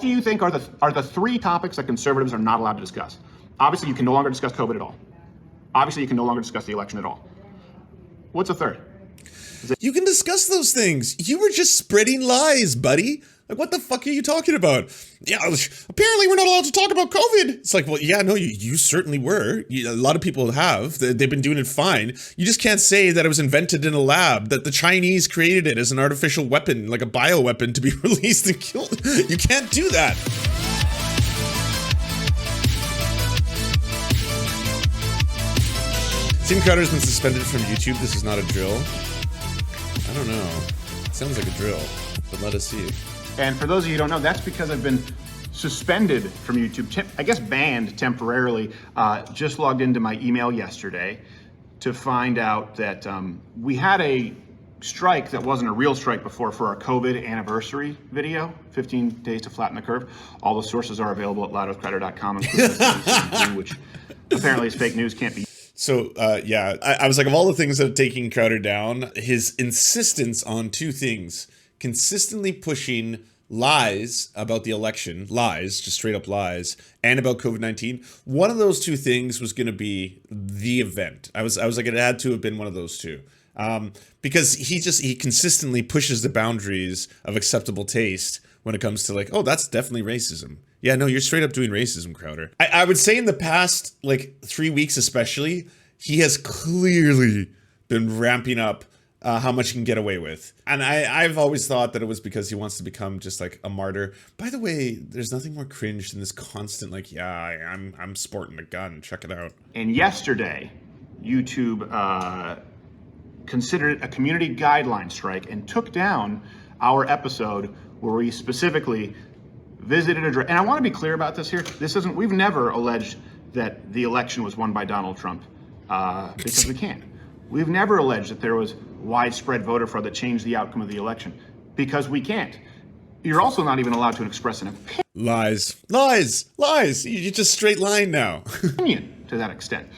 What do you think are the three topics that conservatives are not allowed to discuss? Obviously, you can no longer discuss COVID at all. Obviously, you can no longer discuss the election at all. What's a third? You can discuss those things. You were just spreading lies, buddy. Like, what the fuck are you talking about? Yeah, apparently we're not allowed to talk about COVID. It's like, well, yeah, no, you certainly were. A lot of people have. They've been doing it fine. You just can't say that it was invented in a lab, that the Chinese created it as an artificial weapon, like a bioweapon to be released and killed. You can't do that. Tim Crowder's been suspended from YouTube. This is not a drill. I don't know. It sounds like a drill, but let us see. And for those of you who don't know, that's because I've been suspended from YouTube, I guess banned temporarily. Just logged into my email yesterday to find out that we had a strike that wasn't a real strike before for our COVID anniversary video, 15 days to flatten the curve. All the sources are available at louderwithcrowder.com, which apparently is fake news, can't be. So, yeah, I was like, of all the things that are taking Crowder down, his insistence on two things, consistently pushing lies about the election, lies, just straight up lies, and about COVID-19, one of those two things was going to be the event. I was like, it had to have been one of those two. Because he consistently pushes the boundaries of acceptable taste when it comes to like, oh, that's definitely racism. Yeah, no, you're straight up doing racism, Crowder. I would say in the past, like 3 weeks especially, he has clearly been ramping up how much he can get away with. And I've always thought that it was because he wants to become just like a martyr. By the way, there's nothing more cringe than this constant like, yeah, I'm sporting a gun, check it out. And yesterday, YouTube considered it a community guideline strike and took down our episode where we specifically visited a, and I want to be clear about this here. We've never alleged that the election was won by Donald Trump because we can't. We've never alleged that there was widespread voter fraud that changed the outcome of the election because we can't. You're also not even allowed to express an opinion. Lies. You just straight line now. Opinion to that extent.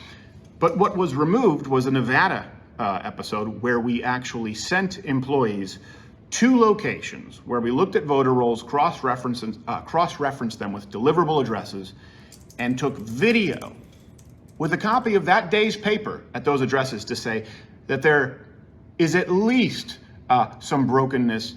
But what was removed was a Nevada episode where we actually sent employees to locations where we looked at voter rolls, cross-referenced them with deliverable addresses, and took video with a copy of that day's paper at those addresses to say that there is at least some brokenness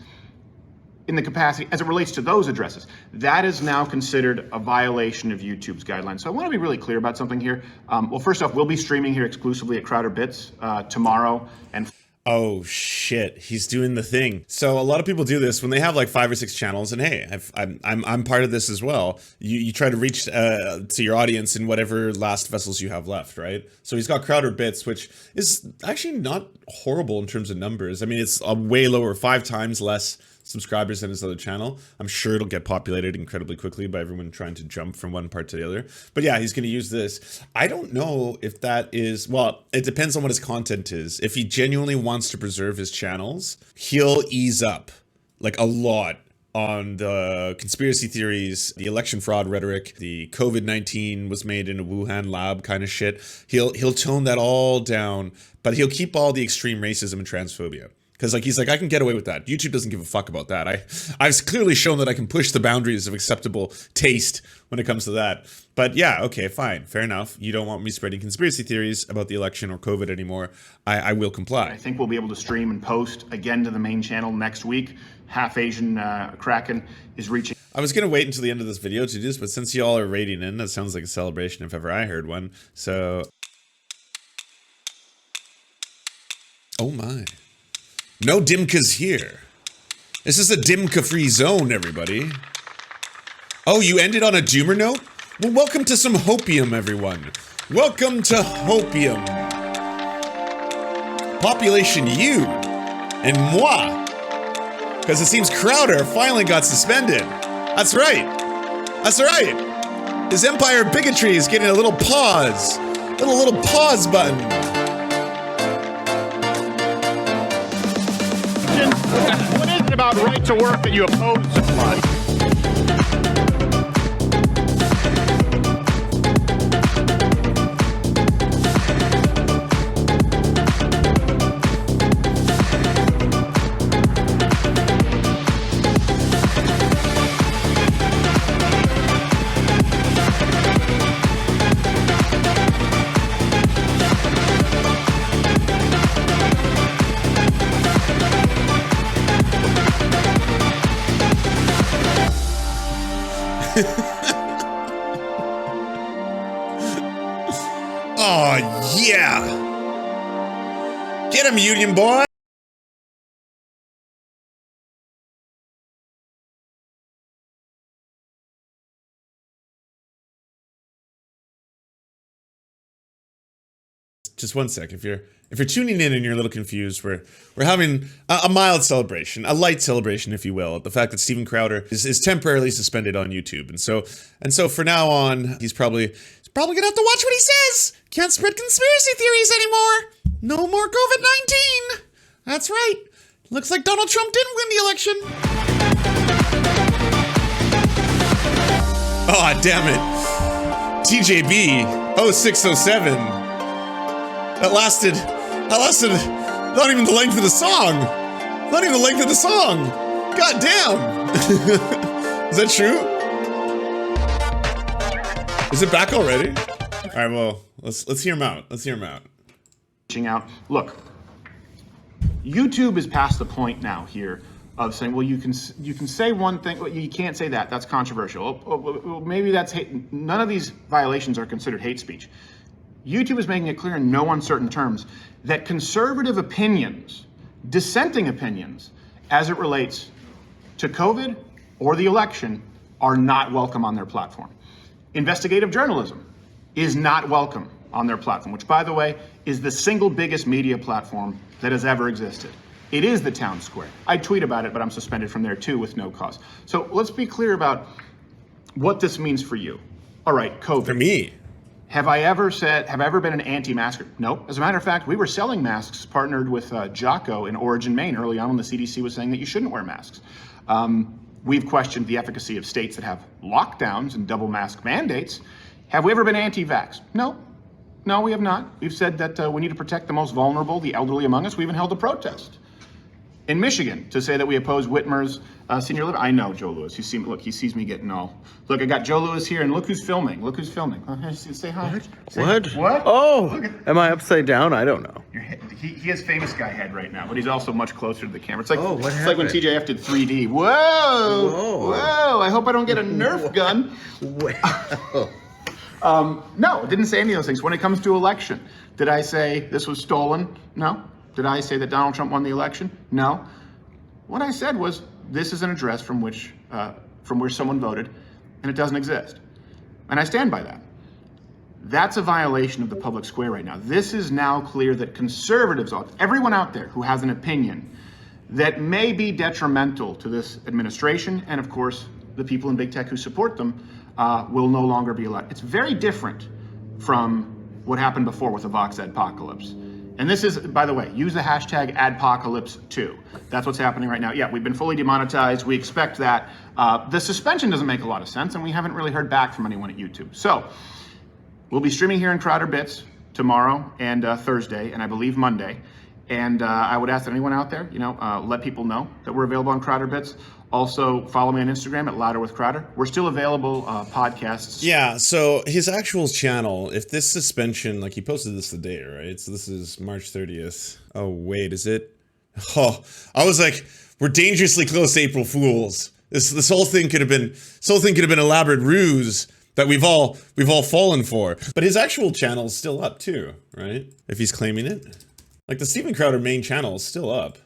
in the capacity as it relates to those addresses. That is now considered a violation of YouTube's guidelines. So I want to be really clear about something here. Well, first off, we'll be streaming here exclusively at Crowder Bits tomorrow and oh shit, he's doing the thing. So a lot of people do this when they have like 5 or 6 channels, and hey, I'm part of this as well. You try to reach to your audience in whatever last vessels you have left, right? So he's got Crowder Bits, which is actually not horrible in terms of numbers. I mean, it's a way lower, 5 times less subscribers than his other channel. I'm sure it'll get populated incredibly quickly by everyone trying to jump from one part to the other. But yeah, he's going to use this. I don't know if that is, well, it depends on what his content is. If he genuinely wants to preserve his channels, he'll ease up like a lot on the conspiracy theories, the election fraud rhetoric, the COVID-19 was made in a Wuhan lab kind of shit. He'll tone that all down, but he'll keep all the extreme racism and transphobia. Because like he's like, I can get away with that. YouTube doesn't give a fuck about that. I've clearly shown that I can push the boundaries of acceptable taste when it comes to that. But yeah, okay, fine, fair enough. You don't want me spreading conspiracy theories about the election or COVID anymore. I will comply. I think we'll be able to stream and post again to the main channel next week. Half Asian Kraken is reaching. I was gonna wait until the end of this video to do this, but since y'all are raiding in, that sounds like a celebration if ever I heard one. So, oh my. No Dimkas here. This is a Dimka-free zone, everybody. Oh, you ended on a doomer note? Well, welcome to some hopium, everyone. Welcome to hopium. Population you and moi. Because it seems Crowder finally got suspended. That's right. That's right. His empire bigotry is getting a little pause. Little pause button. What is it about right to work that you oppose so much? Oh, yeah. Get him, Union boy. Just one sec. If you're tuning in and you're a little confused, we're having a mild celebration, a light celebration, if you will, the fact that Steven Crowder is temporarily suspended on YouTube, and so for now on, he's probably gonna have to watch what he says. Can't spread conspiracy theories anymore. No more COVID-19. That's right. Looks like Donald Trump didn't win the election. Oh, damn it. TJB 0607. That lasted not even the length of the song. Not even the length of the song. God damn. Is that true? Is it back already? All right, well, let's hear him out. Let's hear him out. Reaching out. Look, YouTube is past the point now here of saying, well, you can say one thing, but you can't say that. That's controversial. Well, maybe that's hate. None of these violations are considered hate speech. YouTube is making it clear in no uncertain terms that conservative opinions, dissenting opinions, as it relates to COVID or the election, are not welcome on their platform. Investigative journalism is not welcome on their platform, which, by the way, is the single biggest media platform that has ever existed. It is the town square. I tweet about it, but I'm suspended from there too with no cause. So let's be clear about what this means for you. All right, COVID. For me. Have I ever been an anti-masker? No. As a matter of fact, we were selling masks partnered with Jocko in Origin, Maine early on when the CDC was saying that you shouldn't wear masks. We've questioned the efficacy of states that have lockdowns and double mask mandates. Have we ever been anti-vax? No. No, we have not. We've said that we need to protect the most vulnerable, the elderly among us. We even held a protest in Michigan to say that we oppose Whitmer's senior living. I know Joe Lewis. He sees me getting all. Look, I got Joe Lewis here, and look who's filming. Look who's filming. Say hi. What? Oh, am I upside down? I don't know. Your head, he has famous guy head right now, but he's also much closer to the camera. It's like what it's like when happened? TJF did 3D. Whoa! Whoa! I hope I don't get a Nerf gun. No, didn't say any of those things. When it comes to election, did I say this was stolen? No. Did I say that Donald Trump won the election? No. What I said was this is an address from which someone voted, and it doesn't exist. And I stand by that. That's a violation of the public square right now. This is now clear that conservatives, everyone out there who has an opinion that may be detrimental to this administration, and of course, the people in big tech who support them, will no longer be allowed. It's very different from what happened before with the Vox Adpocalypse. And this is, by the way, use the hashtag Adpocalypse2. That's what's happening right now. Yeah, we've been fully demonetized. We expect that. The suspension doesn't make a lot of sense, and we haven't really heard back from anyone at YouTube. So we'll be streaming here in Crowder Bits tomorrow and Thursday, and I believe Monday. And I would ask that anyone out there, let people know that we're available on Crowder Bits. Also, follow me on Instagram at Louder with Crowder. We're still available podcasts. Yeah, so his actual channel, if this suspension, like he posted this today, right? So this is March 30th. Oh, wait, is it? Oh, I was like, we're dangerously close to April Fools. This whole thing could have been an elaborate ruse that we've all fallen for. But his actual channel is still up too, right? If he's claiming it. Like the Steven Crowder main channel is still up.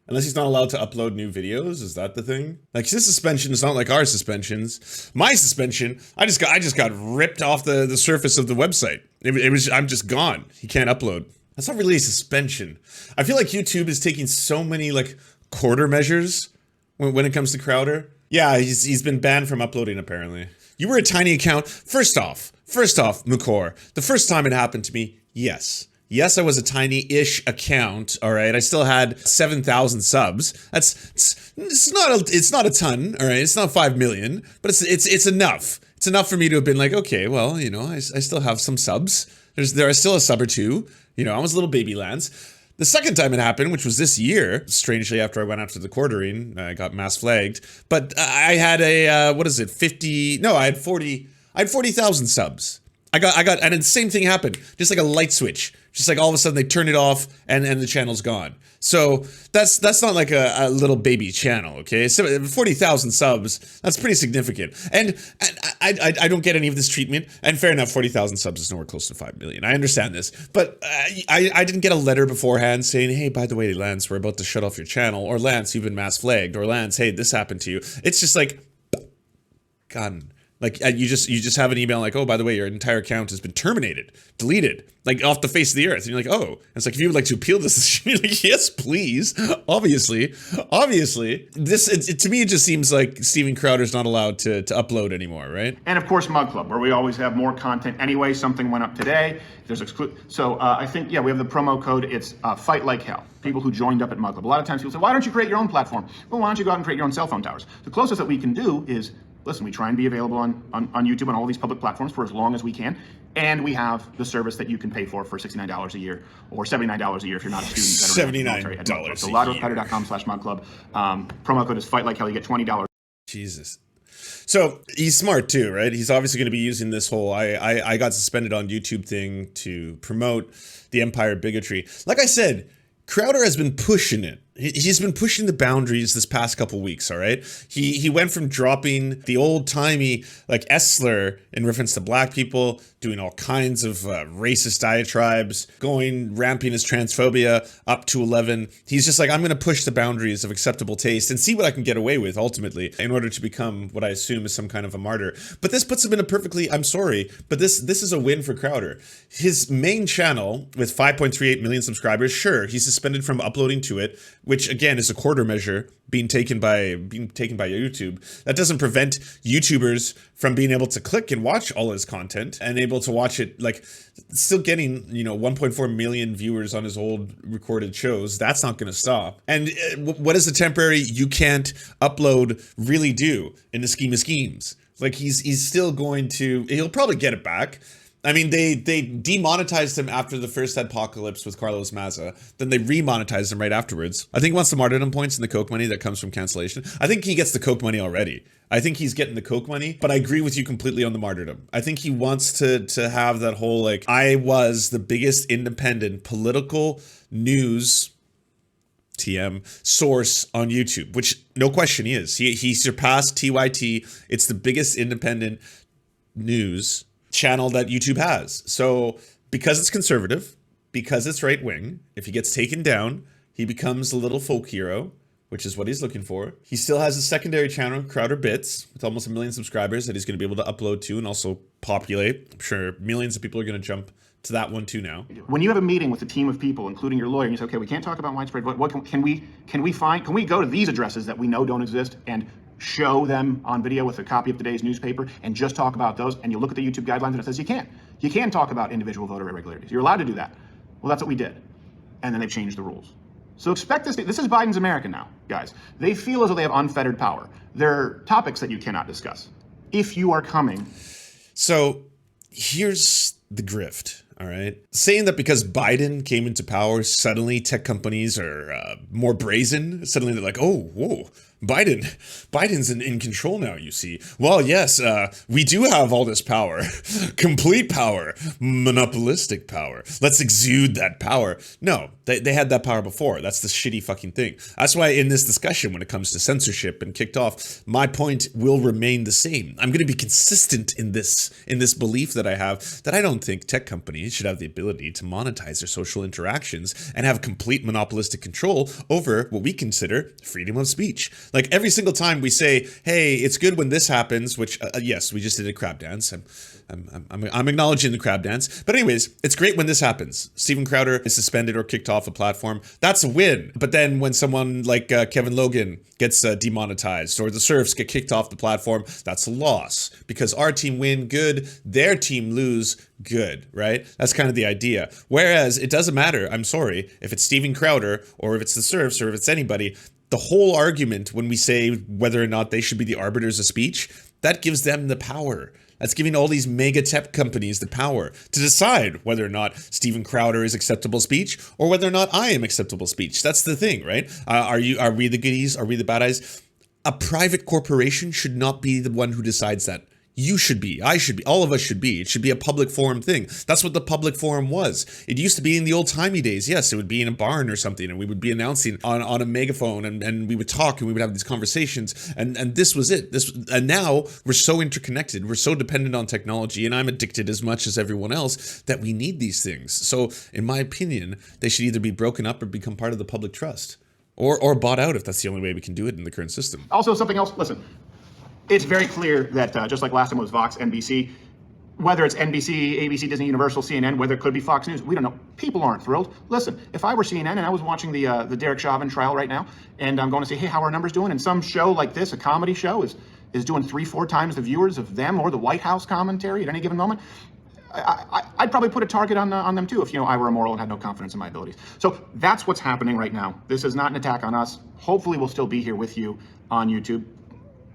Unless he's not allowed to upload new videos, is that the thing? Like his suspension is not like our suspensions. My suspension, I just got ripped off the surface of the website. I'm just gone. He can't upload. That's not really a suspension. I feel like YouTube is taking so many like quarter measures when it comes to Crowder. Yeah, he's been banned from uploading apparently. You were a tiny account. First off, Mukor, the first time it happened to me, yes. Yes, I was a tiny-ish account, all right? I still had 7,000 subs. It's not a ton, all right? It's not 5 million, but it's enough. It's enough for me to have been like, okay, well, I still have some subs. There are still a sub or two. I was a little baby Lance. The second time it happened, which was this year, strangely after I went after the quartering, I got mass flagged. But I had I had 40,000 subs. and then the same thing happened, just like a light switch, just like all of a sudden they turn it off and the channel's gone. So that's not like a little baby channel, okay? So 40,000 subs, that's pretty significant. And I don't get any of this treatment. And fair enough, 40,000 subs is nowhere close to 5 million. I understand this, but I didn't get a letter beforehand saying, hey, by the way, Lance, we're about to shut off your channel, or Lance, you've been mass flagged, or Lance, hey, this happened to you. It's just like, gone. Like you just have an email like, oh, by the way, your entire account has been terminated, deleted, like off the face of the earth. And you're like, oh, and it's like, if you would like to appeal this, you're like, yes, please. Obviously, to me, it just seems like Steven Crowder's not allowed to upload anymore, right? And of course, Mug Club, where we always have more content anyway. Something went up today. There's so I think, yeah, we have the promo code. It's Fight Like Hell. People who joined up at Mug Club. A lot of times people say, why don't you create your own platform? Well, why don't you go out and create your own cell phone towers? The closest that we can do is, listen, we try and be available on YouTube and all these public platforms for as long as we can. And we have the service that you can pay for $69 a year or $79 a year if you're not a student. $79 So louderwithpowder.com/mugclub. Promo code is Fight Like Hell. You get $20. Jesus. So he's smart too, right? He's obviously going to be using this whole I got suspended on YouTube thing to promote the empire bigotry. Like I said, Crowder has been pushing it. He's been pushing the boundaries this past couple weeks, all right? He went from dropping the old-timey, like, S-slur in reference to black people, doing all kinds of racist diatribes, ramping his transphobia up to 11. He's just like, I'm going to push the boundaries of acceptable taste and see what I can get away with, ultimately, in order to become what I assume is some kind of a martyr. But this puts him in a perfectly, I'm sorry, but this is a win for Crowder. His main channel, with 5.38 million subscribers, sure, he's suspended from uploading to it, which again is a quarter measure being taken by YouTube. That doesn't prevent YouTubers from being able to click and watch all his content and able to watch it, like, still getting, 1.4 million viewers on his old recorded shows. That's not going to stop. And what does the temporary you can't upload really do in the scheme of schemes? Like, he's still going to, he'll probably get it back. I mean, they demonetized him after the first apocalypse with Carlos Maza. Then they remonetized him right afterwards. I think once the martyrdom points and the Coke money that comes from cancellation, I think he gets the Coke money already. I think he's getting the Coke money, but I agree with you completely on the martyrdom. I think he wants to have that whole, like, I was the biggest independent political news TM source on YouTube, which no question he is. He surpassed TYT. It's the biggest independent news channel that YouTube has. So because it's conservative, because it's right wing, if he gets taken down, he becomes a little folk hero, which is what he's looking for. He still has a secondary channel, Crowder Bits, with almost 1 million subscribers that he's going to be able to upload to and also populate. I'm sure millions of people are going to jump to that one too now. When you have a meeting with a team of people, including your lawyer, and you say, okay, we can't talk about widespread, what can we go to these addresses that we know don't exist and show them on video with a copy of today's newspaper and just talk about those? And you look at the YouTube guidelines and it says you can't. You can talk about individual voter irregularities. You're allowed to do that. Well, that's what we did. And then they've changed the rules. So expect this. This is Biden's America now, guys. They feel as though they have unfettered power. There are topics that you cannot discuss if you are coming. So here's the grift. All right. Saying that because Biden came into power, suddenly tech companies are more brazen. Suddenly they're like, oh, whoa, Biden's in control now, you see. Well, yes, we do have all this power, complete power, monopolistic power. Let's exude that power. No, they had that power before. That's the shitty fucking thing. That's why in this discussion, when it comes to censorship and kicked off, my point will remain the same. I'm going to be consistent in this belief that I have, that I don't think tech companies should have the ability to monetize their social interactions and have complete monopolistic control over what we consider freedom of speech. Like every single time we say, hey, it's good when this happens, which yes, we just did a crab dance. I'm acknowledging the crab dance. But anyways, it's great when this happens. Steven Crowder is suspended or kicked off a platform. That's a win. But then when someone like Kevin Logan gets demonetized or the Serfs get kicked off the platform, that's a loss. Because our team win, good. Their team lose, good, right? That's kind of the idea. Whereas it doesn't matter, I'm sorry, if it's Steven Crowder or if it's the Serfs or if it's anybody. The whole argument when we say whether or not they should be the arbiters of speech, that gives them the power. That's giving all these mega tech companies the power to decide whether or not Steven Crowder is acceptable speech or whether or not I am acceptable speech. That's the thing, right? Are we the goodies? Are we the bad guys? A private corporation should not be the one who decides that. You should be, I should be, all of us should be. It should be a public forum thing. That's what the public forum was. It used to be in the old-timey days. Yes, it would be in a barn or something, and we would be announcing on a megaphone, and we would talk, and we would have these conversations, and this was it. And now we're so interconnected, we're so dependent on technology, and I'm addicted as much as everyone else, that we need these things. So, in my opinion, they should either be broken up or become part of the public trust. Or bought out if that's the only way we can do it in the current system. Also, something else, listen, it's very clear that just like last time it was Vox, NBC, whether it's NBC, ABC, Disney, Universal, CNN, whether it could be Fox News, we don't know. People aren't thrilled. Listen, if I were CNN and I was watching the Derek Chauvin trial right now, and I'm going to say, hey, how are our numbers doing? And some show like this, a comedy show, is doing 3-4 times the viewers of them or the White House commentary at any given moment, I'd probably put a target on them too if I were immoral and had no confidence in my abilities. So that's what's happening right now. This is not an attack on us. Hopefully we'll still be here with you on YouTube.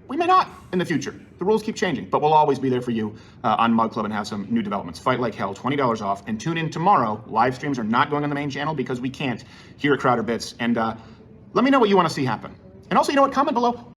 We may not in the future. The rules keep changing, but we'll always be there for you on Mug Club and have some new developments. Fight like hell, $20 off, and tune in tomorrow. Live streams are not going on the main channel because we can't here at Crowder Bits. And let me know what you want to see happen. And also, you know what? Comment below.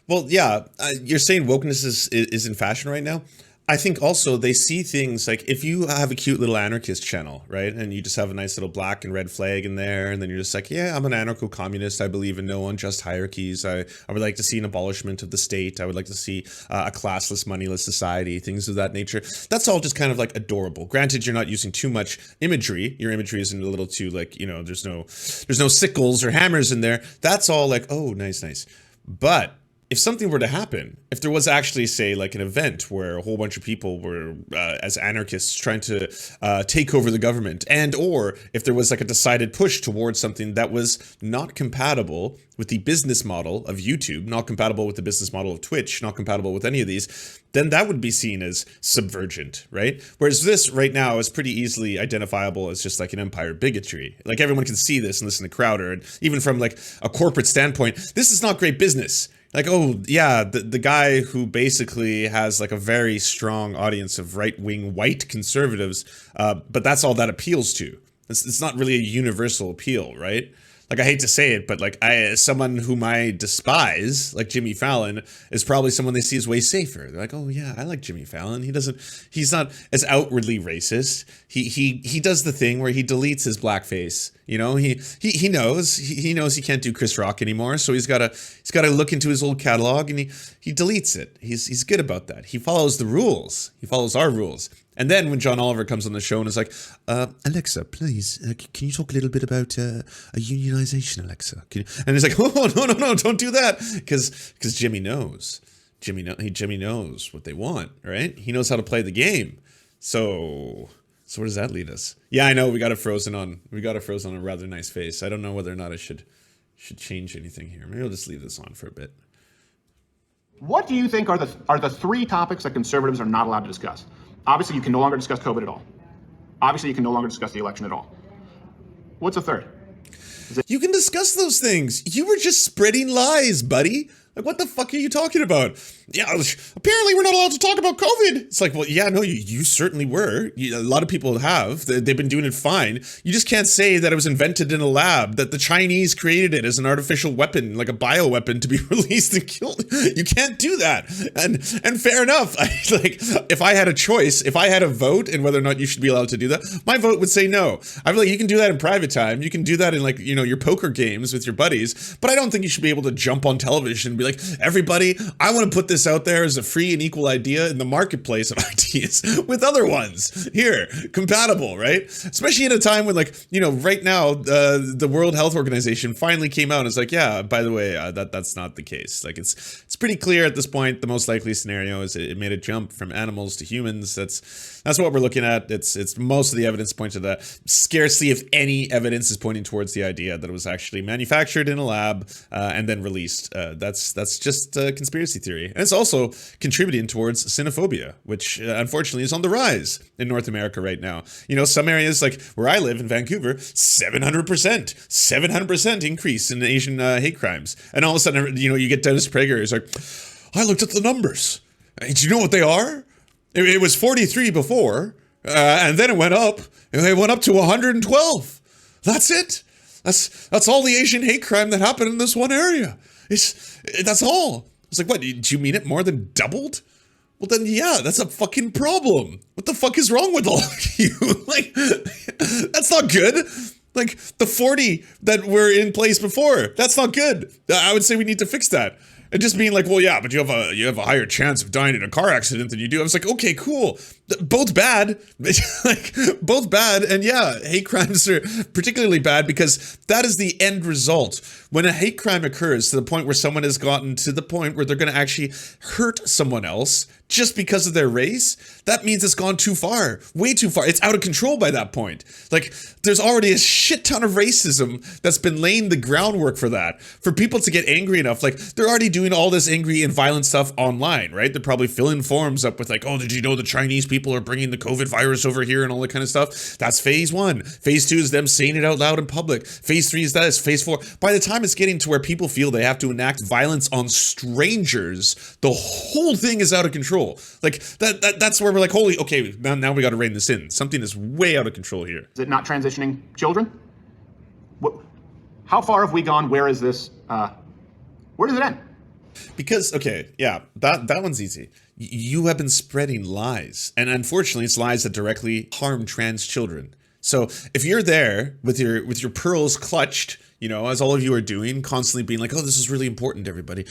Well, yeah, you're saying wokeness is in fashion right now. I think also they see things like if you have a cute little anarchist channel, right? And you just have a nice little black and red flag in there. And then you're just like, yeah, I'm an anarcho-communist. I believe in no unjust hierarchies. I would like to see an abolishment of the state. I would like to see a classless, moneyless society, things of that nature. That's all just kind of like adorable. Granted, you're not using too much imagery. Your imagery isn't a little too like, there's no sickles or hammers in there. That's all like, oh, nice, nice. But if something were to happen, if there was actually, say, like an event where a whole bunch of people were, as anarchists, trying to take over the government, and or if there was like a decided push towards something that was not compatible with the business model of YouTube, not compatible with the business model of Twitch, not compatible with any of these, then that would be seen as subvergent, right? Whereas this right now is pretty easily identifiable as just like an empire bigotry. Like everyone can see this and listen to Crowder, and even from like a corporate standpoint, this is not great business. Like, oh, yeah, the guy who basically has like a very strong audience of right-wing white conservatives, but that's all that appeals to. It's not really a universal appeal, right? Like, I hate to say it, but like someone whom I despise, like Jimmy Fallon, is probably someone they see as way safer. They're like, oh yeah, I like Jimmy Fallon. He's not as outwardly racist. He does the thing where he deletes his blackface. He knows he can't do Chris Rock anymore, so he's gotta look into his old catalog and he deletes it. He's good about that. He follows the rules. He follows our rules. And then when John Oliver comes on the show and is like, Alexa, please, can you talk a little bit about a unionization, Alexa? And he's like, oh, no, don't do that. Because Jimmy knows. Jimmy knows what they want, right? He knows how to play the game. So where does that lead us? Yeah, I know we got it frozen on a rather nice face. I don't know whether or not I should change anything here. Maybe I'll just leave this on for a bit. What do you think are the 3 topics that conservatives are not allowed to discuss? Obviously, you can no longer discuss COVID at all. Obviously, you can no longer discuss the election at all. What's a third? You can discuss those things. You were just spreading lies, buddy. Like, what the fuck are you talking about? Yeah, apparently we're not allowed to talk about COVID. It's like, well, yeah, no, you certainly were. A lot of people have. They've been doing it fine. You just can't say that it was invented in a lab, that the Chinese created it as an artificial weapon, like a bioweapon to be released and killed. You can't do that. And fair enough. If I had a choice, if I had a vote in whether or not you should be allowed to do that, my vote would say no. I'm like, you can do that in private time. You can do that in like, your poker games with your buddies, but I don't think you should be able to jump on television and be like, everybody, I want to put this out there as a free and equal idea in the marketplace of ideas with other ones here, compatible, right? Especially in a time when, like, right now, the World Health Organization finally came out and it's like, yeah, by the way, that's not the case. Like, it's pretty clear at this point. The most likely scenario is it made a jump from animals to humans. That's what we're looking at. It's most of the evidence points to that. Scarcely, if any, evidence is pointing towards the idea that it was actually manufactured in a lab and then released. That's just a conspiracy theory. And it's also contributing towards xenophobia, which unfortunately is on the rise in North America right now. Some areas like where I live in Vancouver, 700% increase in Asian hate crimes. And all of a sudden, you get Dennis Prager who's like, I looked at the numbers. Do you know what they are? It was 43 before, and then it went up. It went up to 112. That's it. That's all the Asian hate crime that happened in this one area. That's all. It's like, what, do you mean it more than doubled? well then yeah, that's a fucking problem. What the fuck is wrong with all of you? Like, that's not good. Like, the 40 that were in place before, that's not good. I would say we need to fix that. And just being like, well, yeah, but you have a higher chance of dying in a car accident than you do. I was like, okay, cool. Both bad. Like, both bad. And yeah, hate crimes are particularly bad because that is the end result. When a hate crime occurs to the point where someone has gotten to the point where they're going to actually hurt someone else just because of their race, that means it's gone too far, way too far. It's out of control by that point. Like, there's already a shit ton of racism that's been laying the groundwork for that. For people to get angry enough, like, they're already doing all this angry and violent stuff online, right? They're probably filling forums up with like, oh, did you know the Chinese people are bringing the COVID virus over here and all that kind of stuff? That's phase 1. Phase 2 is them saying it out loud in public. Phase 3 is this. Phase 4. By the time it's getting to where people feel they have to enact violence on strangers, the whole thing is out of control. Like, that's where we're like, holy, okay, now we got to rein this in. Something is way out of control here. Is it not transitioning children? How far have we gone? Where is this? Where does it end? Because, okay, yeah, that one's easy. You have been spreading lies. And unfortunately, it's lies that directly harm trans children. So if you're there with your pearls clutched, you know, as all of you are doing, constantly being like, oh, this is really important, everybody.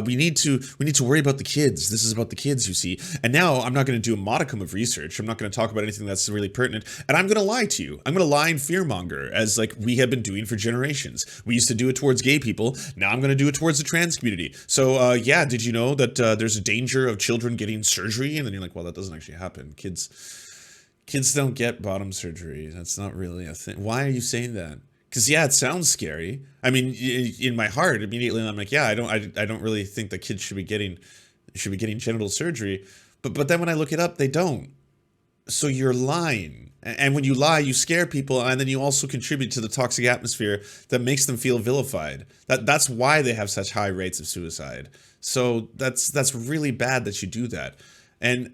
We need to worry about the kids. This is about the kids, you see. And now I'm not going to do a modicum of research. I'm not going to talk about anything that's really pertinent. And I'm going to lie to you. I'm going to lie and fearmonger, as like we have been doing for generations. We used to do it towards gay people. Now I'm going to do it towards the trans community. So yeah, did you know that there's a danger of children getting surgery? And then you're like, well, that doesn't actually happen. Kids don't get bottom surgery. That's not really a thing. Why are you saying that? Because yeah, it sounds scary. I mean, in my heart, immediately I'm like, yeah, I don't really think that kids should be getting genital surgery. But then when I look it up, they don't. So you're lying. And when you lie, you scare people, and then you also contribute to the toxic atmosphere that makes them feel vilified. That's why they have such high rates of suicide. So that's really bad that you do that. And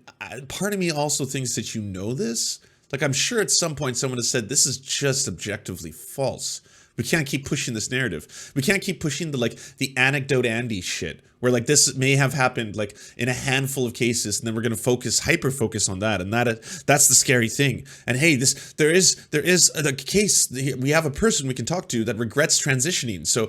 part of me also thinks that you know this. Like, I'm sure at some point someone has said, this is just objectively false. We can't keep pushing this narrative. We can't keep pushing the anecdote Andy shit, where like this may have happened like in a handful of cases, and then we're going to hyper focus on that, and that's the scary thing. And hey, there is a case. We have a person we can talk to that regrets transitioning. So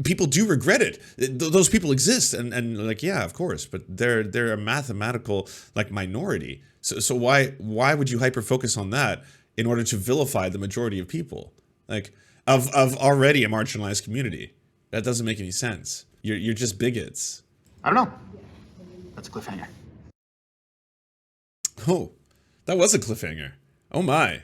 people do regret it. Those people exist, and like, yeah, of course, but they're a mathematical like minority. So why would you hyper focus on that in order to vilify the majority of people, like of already a marginalized community? That doesn't make any sense. You're just bigots. I don't know. That's a cliffhanger. Oh, that was a cliffhanger. Oh my.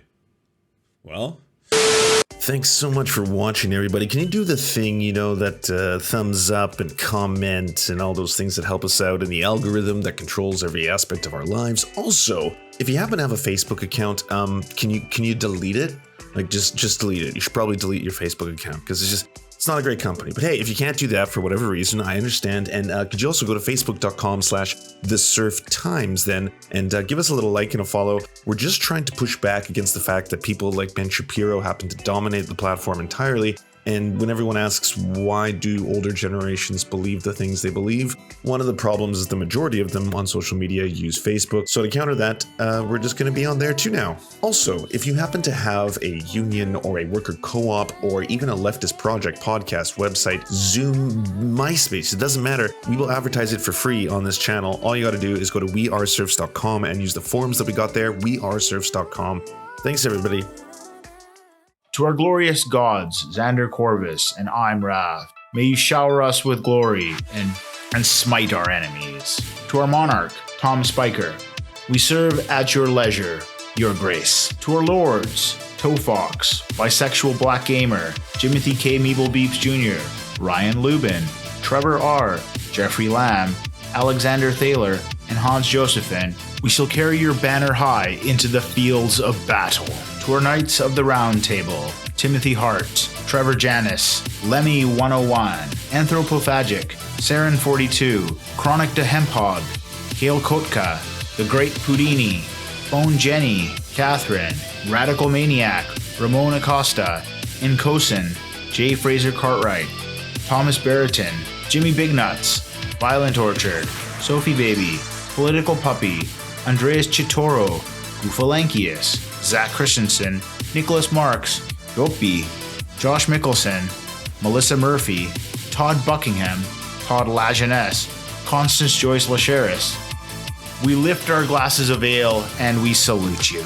Well, thanks so much for watching, everybody. Can you do the thing, you know, that thumbs up and comment and all those things that help us out in the algorithm that controls every aspect of our lives? Also, if you happen to have a Facebook account, can you delete it? Like, just delete it. You should probably delete your Facebook account because it's not a great company. But hey, if you can't do that for whatever reason, I understand. And could you also go to facebook.com/thesurftimes then and give us a little like and a follow. We're just trying to push back against the fact that people like Ben Shapiro happen to dominate the platform entirely. And when everyone asks, why do older generations believe the things they believe? One of the problems is the majority of them on social media use Facebook. So to counter that, we're just going to be on there too now. Also, if you happen to have a union or a worker co-op or even a leftist project, podcast, website, Zoom, MySpace, it doesn't matter. We will advertise it for free on this channel. All you got to do is go to weareserfs.com and use the forms that we got there, weareserfs.com. Thanks, everybody. To our glorious gods, Xander Corvus and I'm Rav, may you shower us with glory and smite our enemies. To our monarch, Tom Spiker, we serve at your leisure, your grace. To our lords, Tofox, Bisexual Black Gamer, Jimothy K. Meeble Beeps Jr., Ryan Lubin, Trevor R., Jeffrey Lamb, Alexander Thaler, and Hans Josephine, we shall carry your banner high into the fields of battle. To our Knights of the Round Table, Timothy Hart, Trevor Janis, Lemmy 101, Anthropophagic, Saren 42, Chronic de Hemphog, Kale Kotka, The Great Pudini, Bone Jenny, Catherine, Radical Maniac, Ramon Acosta, Incosin, J. Fraser Cartwright, Thomas Barrington, Jimmy Bignuts, Violent Orchard, Sophie Baby, Political Puppy, Andreas Chitoro, Gufalankius, Zach Christensen, Nicholas Marks, Yopi, Josh Mickelson, Melissa Murphy, Todd Buckingham, Todd Lajeunesse, Constance Joyce Lacheris. We lift our glasses of ale and we salute you.